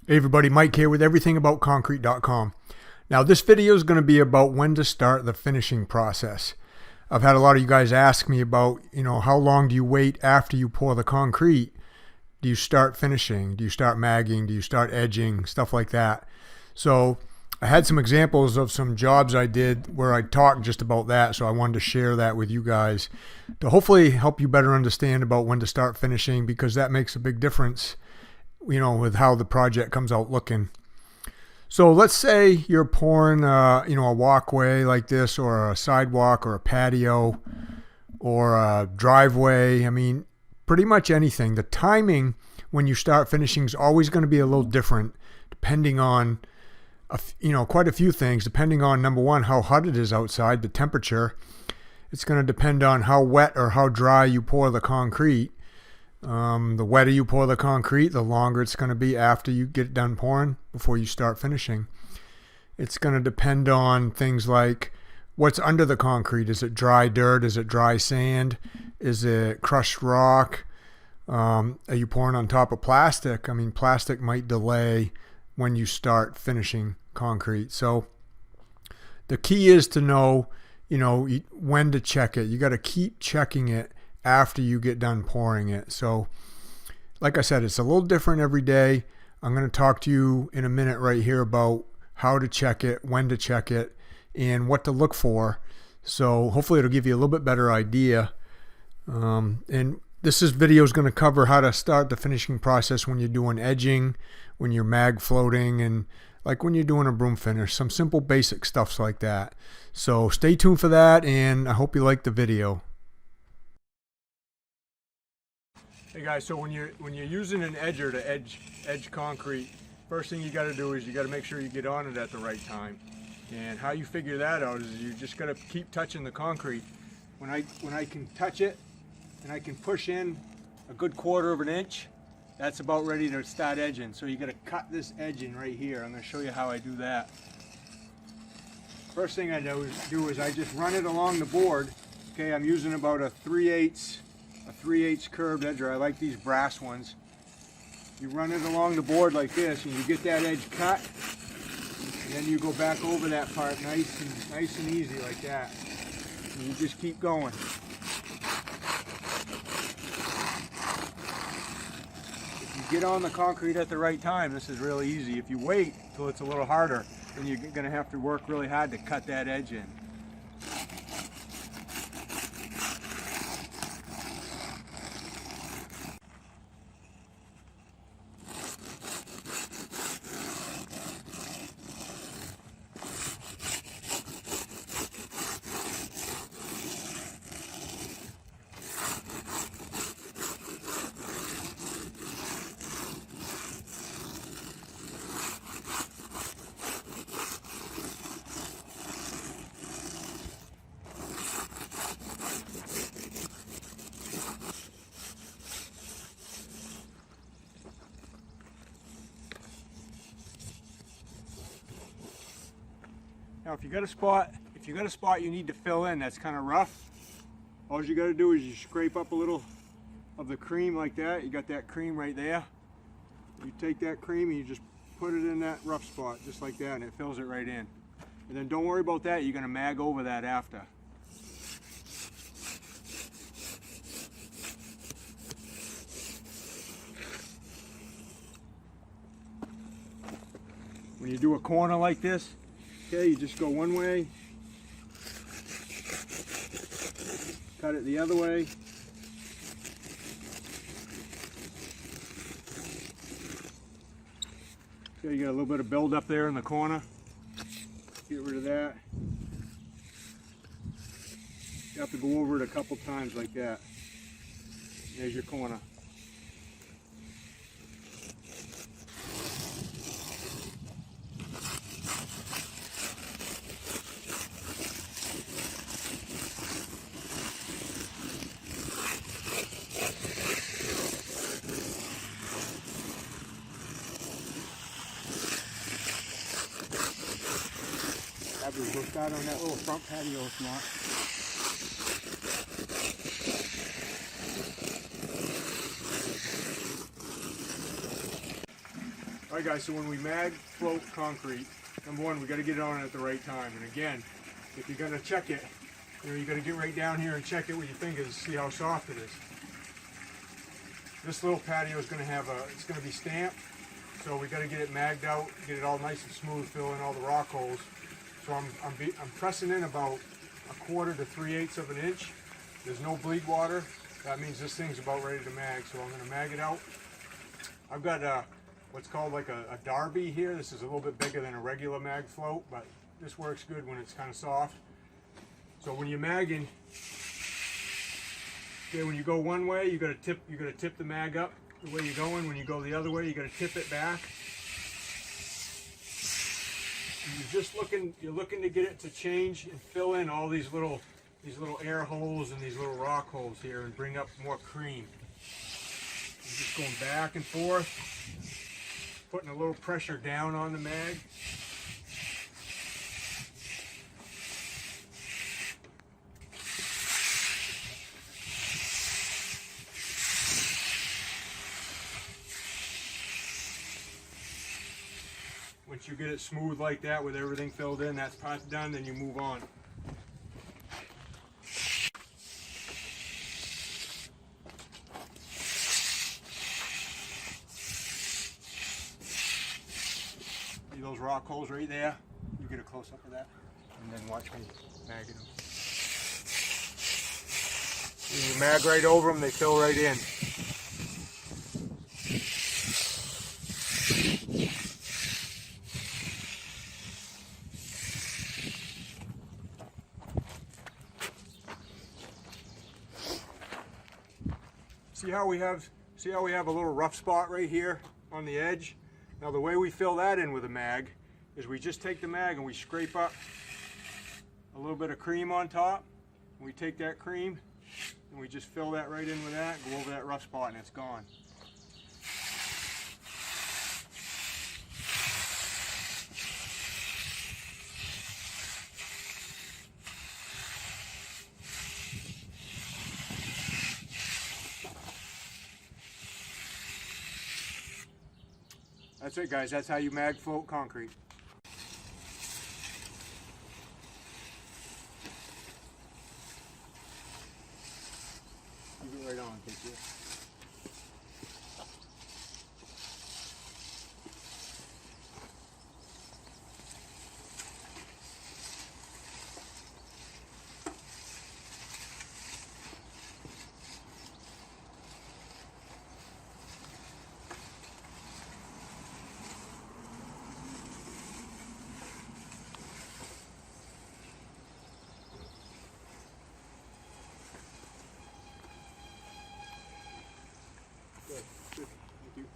Hey everybody, Mike here with everythingaboutconcrete.com. Now this video is going to be about when to start the finishing process. I've had a lot of you guys ask me about, how long do you wait after you pour the concrete? Do you start finishing? Do you start magging? Do you start edging? Stuff like that. So I had some examples of some jobs I did where I talked just about that, so I wanted to share that with you guys to hopefully help you better understand about when to start finishing, because that makes a big difference with how the project comes out looking. So let's say you're pouring, a walkway like this, or a sidewalk, or a patio, or a driveway. I mean, pretty much anything. The timing when you start finishing is always going to be a little different, depending on, quite a few things. Depending on, number one, how hot it is outside, the temperature. It's going to depend on how wet or how dry you pour the concrete. The wetter you pour the concrete, the longer it's going to be after you get done pouring before you start finishing. It's going to depend on things like what's under the concrete. Is it dry dirt? Is it dry sand? Is it crushed rock? Are you pouring on top of plastic? I mean, plastic might delay when you start finishing concrete. So the key is to know, when to check it. You got to keep checking it after you get done pouring it. So like I said, it's a little different every day. I'm going to talk to you in a minute right here about how to check it, when to check it, and what to look for. So hopefully it'll give you a little bit better idea. And this video is going to cover how to start the finishing process when you're doing edging, when you're mag floating, and like when you're doing a broom finish, some simple basic stuffs like that. So stay tuned for that, and I hope you like the video. Hey guys, so when you're using an edger to edge concrete, first thing you got to do is you got to make sure you get on it at the right time. And how you figure that out is you just got to keep touching the concrete. When I can touch it and I can push in a good 1/4 of an inch, that's about ready to start edging. So you got to cut this edge in right here. I'm going to show you how I do that. First thing I do is I just run it along the board. Okay, I'm using about a 3/8 curved edger. I like these brass ones. You run it along the board like this, and you get that edge cut, and then you go back over that part nice and easy like that. And you just keep going. If you get on the concrete at the right time, this is really easy. If you wait till it's a little harder, then you're going to have to work really hard to cut that edge in. Now if you got a spot you need to fill in that's kind of rough, all you got to do is you scrape up a little of the cream like that. You got that cream right there. You take that cream and you just put it in that rough spot just like that, and it fills it right in. And then don't worry about that, you're going to mag over that after. When you do a corner like this, okay, you just go one way, cut it the other way. Okay, you got a little bit of build up there in the corner. Get rid of that. You have to go over it a couple times like that. There's your corner. We'll start on that little front patio if you want. Alright guys, so when we mag float concrete, number one, we got to get it on at the right time. And again, if you're going to check it, you got to get right down here and check it with your fingers to see how soft it is. This little patio is going to have it's going to be stamped, so we got to get it magged out, get it all nice and smooth, fill in all the rock holes. So I'm pressing in about 1/4 to 3/8 of an inch. There's no bleed water. That means this thing's about ready to mag, so I'm going to mag it out. I've got what's called like a Darby here. This is a little bit bigger than a regular mag float, but this works good when it's kind of soft. So when you're magging, okay, when you go one way, you got to tip the mag up the way you're going. When you go the other way, you got to tip it back. And you're looking to get it to change and fill in all these little air holes and these little rock holes here and bring up more cream. You're just going back and forth, putting a little pressure down on the mag. Once you get it smooth like that with everything filled in, that's part done, then you move on. See those rock holes right there? You get a close up of that, and then watch me magging them. When you mag right over them, they fill right in. See how we have a little rough spot right here on the edge? Now the way we fill that in with a mag is we just take the mag and we scrape up a little bit of cream on top. And we take that cream and we just fill that right in with that, go over that rough spot, and it's gone. That's it guys, that's how you mag float concrete.